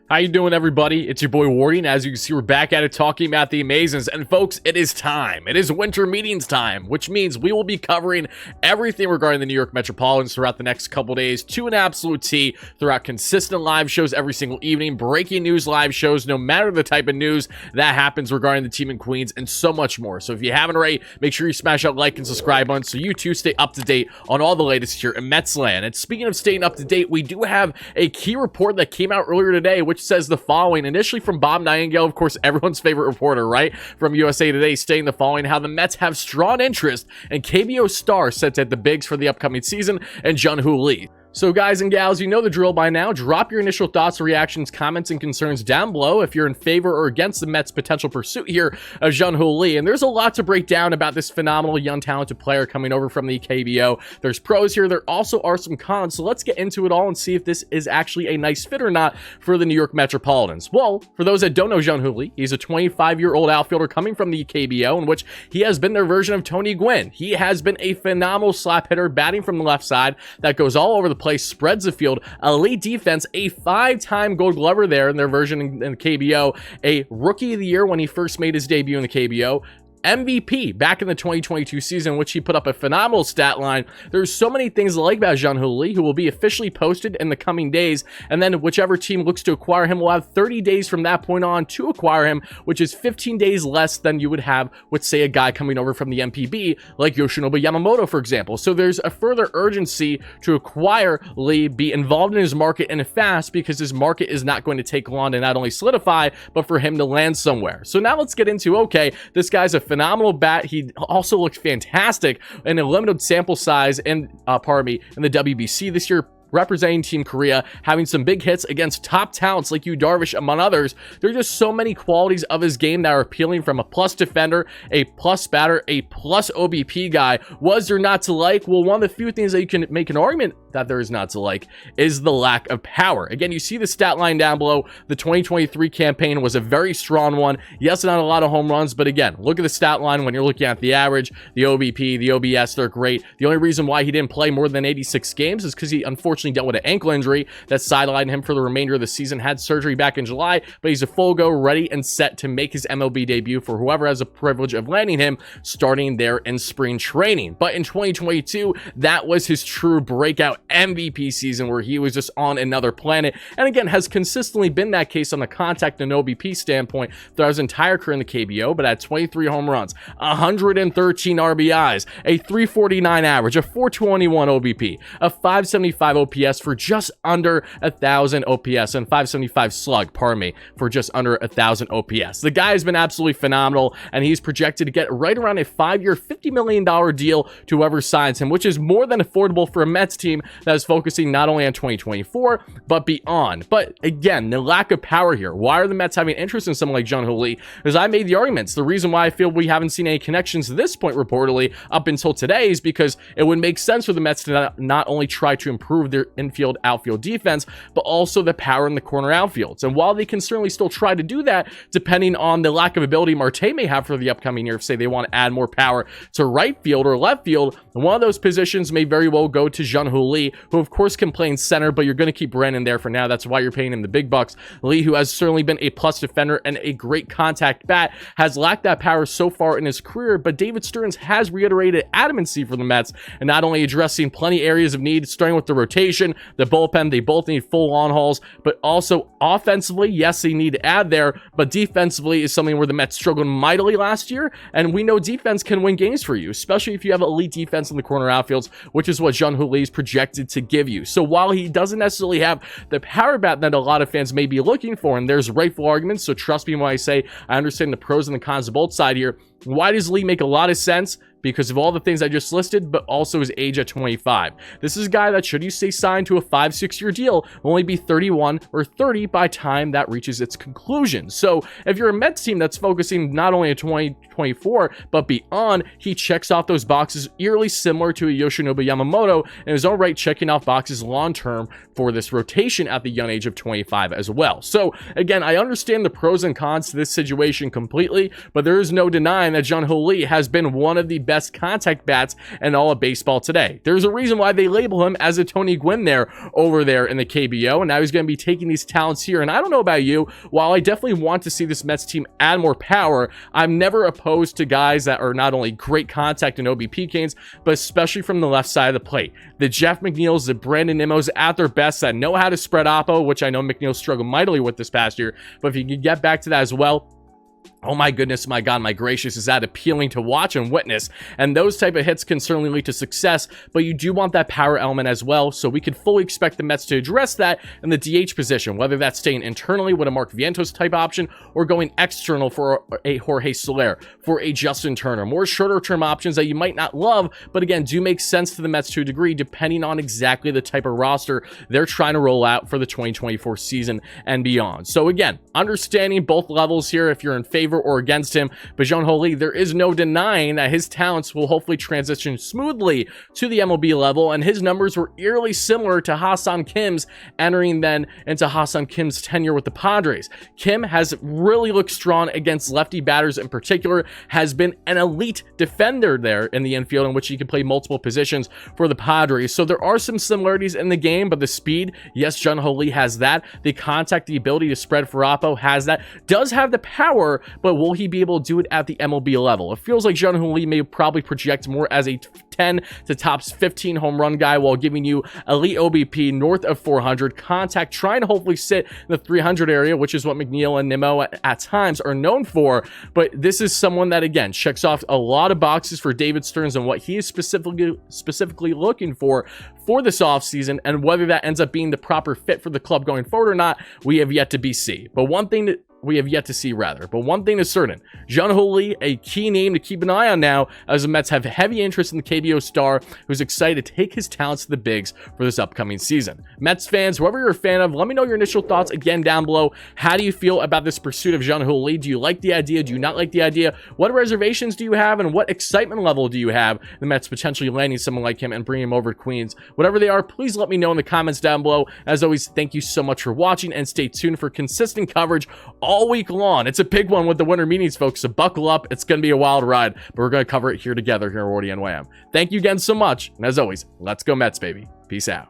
How you doing, everybody? It's your boy Wardy, and as you can see, we're back at it talking about the Amazons. And folks, it is time. It is winter meetings time, which means we will be covering everything regarding the New York Metropolitans throughout the next couple days to an absolute T, throughout consistent live shows every single evening, breaking news live shows, no matter the type of news that happens regarding the team in Queens, and so much more. So if you haven't already, make sure you smash that like and subscribe button so you too stay up to date on all the latest here in Mets land. And speaking of staying up to date, we do have a key report that came out earlier today, which says the following, initially from Bob Nightingale, of course, everyone's favorite reporter, right, from USA Today, stating the following: how the Mets have strong interest in KBO star set at the bigs for the upcoming season, and Jung-Hoo Lee. So guys and gals, you know the drill by now. Drop your initial thoughts, reactions, comments, and concerns down below if you're in favor or against the Mets' potential pursuit here of Jung-Hoo Lee. And there's a lot to break down about this phenomenal young talented player coming over from the KBO. There's pros here. There also are some cons. So let's get into it all and see if this is actually a nice fit or not for the New York Metropolitans. Well, for those that don't know Jung-Hoo Lee, he's a 25-year-old outfielder coming from the KBO, in which he has been their version of Tony Gwynn. He has been a phenomenal slap hitter, batting from the left side that goes all over the place, spreads the field, elite defense, a 5-time Gold Glover there in their version in the KBO, a Rookie of the Year when he first made his debut in the KBO, MVP back in the 2022 season, in which he put up a phenomenal stat line. There's so many things to like about Jung-Hoo Lee, who will be officially posted in the coming days, and then whichever team looks to acquire him will have 30 days from that point on to acquire him, which is 15 days less than you would have with, say, a guy coming over from the MPB like Yoshinobu Yamamoto, for example. So there's a further urgency to acquire Lee, be involved in his market and fast, because his market is not going to take long to not only solidify, but for him to land somewhere. So now let's get into, okay, this guy's a phenomenal bat. He also looked fantastic in a limited sample size in the WBC this year, representing Team Korea, having some big hits against top talents like Yu Darvish, among others. There's just so many qualities of his game that are appealing, from a plus defender, a plus batter, a plus OBP guy. Was there not to like? Well, one of the few things that you can make an argument that there is not to like is the lack of power. Again, you see the stat line down below. The 2023 campaign was a very strong one. Yes, not a lot of home runs, but again, look at the stat line when you're looking at the average, the OBP, the OBS, they're great. The only reason why he didn't play more than 86 games is because he unfortunately dealt with an ankle injury that sidelined him for the remainder of the season. Had surgery back in July, but he's a full go, ready and set to make his MLB debut for whoever has the privilege of landing him starting there in spring training. But in 2022, that was his true breakout MVP season, where he was just on another planet, and again has consistently been that case on the contact and OBP standpoint throughout his entire career in the KBO. But at 23 home runs, 113 RBIs, a 349 average, a 421 OBP, a 575 OPS for just under 1,000 OPS, and 575 slug, for just under 1,000 OPS. The guy has been absolutely phenomenal, and he's projected to get right around a 5-year, $50 million deal to whoever signs him, which is more than affordable for a Mets team that is focusing not only on 2024, but beyond. But again, the lack of power here. Why are the Mets having interest in someone like Jung-Hoo Lee? As I made the arguments, the reason why I feel we haven't seen any connections to this point, reportedly, up until today, is because it would make sense for the Mets to not only try to improve their infield, outfield defense, but also the power in the corner outfields. And while they can certainly still try to do that, depending on the lack of ability Marte may have for the upcoming year, if, say, they want to add more power to right field or left field, one of those positions may very well go to Jung-Hoo Lee, who of course can play in center, but you're going to keep Brandon there for now. That's why you're paying him the big bucks. Lee, who has certainly been a plus defender and a great contact bat, has lacked that power so far in his career, but David Stearns has reiterated adamancy for the Mets, and not only addressing plenty areas of need, starting with the rotation, the bullpen. They both need full on hauls, but also offensively, yes, they need to add there, but defensively is something where the Mets struggled mightily last year, and we know defense can win games for you, especially if you have elite defense in the corner outfields, which is what Jung-Hoo Lee is projected to give you. So while he doesn't necessarily have the power bat that a lot of fans may be looking for, and there's rightful arguments, so trust me when I say I understand the pros and the cons of both sides here, why does Lee make a lot of sense? Because of all the things I just listed, but also his age at 25. This is a guy that, should you stay signed to a 5-6 year deal, will only be 31 or 30 by time that reaches its conclusion. So if you're a Mets team that's focusing not only at 2024, but beyond, he checks off those boxes, eerily similar to a Yoshinobu Yamamoto, and is all right checking off boxes long-term for this rotation at the young age of 25 as well. So again, I understand the pros and cons to this situation completely, but there is no denying that Jung-Hoo Lee has been one of the best best contact bats in all of baseball today. There's a reason why they label him as a Tony Gwynn over there in the KBO, and now he's going to be taking these talents here. And I don't know about you, while I definitely want to see this Mets team add more power, I'm never opposed to guys that are not only great contact and OBP gains, but especially from the left side of the plate. The Jeff McNeils, the Brandon Nimmos at their best that know how to spread oppo, which I know McNeil struggled mightily with this past year, but if you can get back to that as well, oh my goodness, my God, my gracious, is that appealing to watch and witness? And those type of hits can certainly lead to success, but you do want that power element as well, so we could fully expect the Mets to address that in the DH position, whether that's staying internally with a Mark Vientos type option or going external for a Jorge Soler, for a Justin Turner. More shorter term options that you might not love, but again, do make sense to the Mets to a degree, depending on exactly the type of roster they're trying to roll out for the 2024 season and beyond. So again, understanding both levels here, if you're in favor or against him, but Jung-Hoo Lee, there is no denying that his talents will hopefully transition smoothly to the MLB level, and his numbers were eerily similar to Ha-Seong Kim's entering then into Ha-Seong Kim's tenure with the Padres. Kim has really looked strong against lefty batters in particular, has been an elite defender there in the infield in which he can play multiple positions for the Padres. So there are some similarities in the game, but the speed, yes, Jung-Hoo Lee has that. The contact, the ability to spread for oppo has that. Does have the power, but will he be able to do it at the MLB level? It feels like Jung-Hoo Lee may probably project more as a 10 to tops 15 home run guy while giving you elite OBP north of 400, contact trying to hopefully sit in the 300 area, which is what McNeil and Nimmo at times are known for. But this is someone that, again, checks off a lot of boxes for David Stearns and what he is specifically looking for this offseason, and whether that ends up being the proper fit for the club going forward or not, we have yet to be seen. But one thing that we have yet to see, rather. But one thing is certain, Jung-Hoo Lee, a key name to keep an eye on now, as the Mets have heavy interest in the KBO star, who's excited to take his talents to the bigs for this upcoming season. Mets fans, whoever you're a fan of, let me know your initial thoughts again down below. How do you feel about this pursuit of Jung-Hoo Lee? Do you like the idea? Do you not like the idea? What reservations do you have, and what excitement level do you have the Mets potentially landing someone like him and bringing him over to Queens? Whatever they are, please let me know in the comments down below. As always, thank you so much for watching, and stay tuned for consistent coverage all week long. It's a big one with the winter meetings, folks, so buckle up. It's going to be a wild ride, but we're going to cover it here together here at WardyNYM. Thank you again so much, and as always, let's go Mets, baby. Peace out.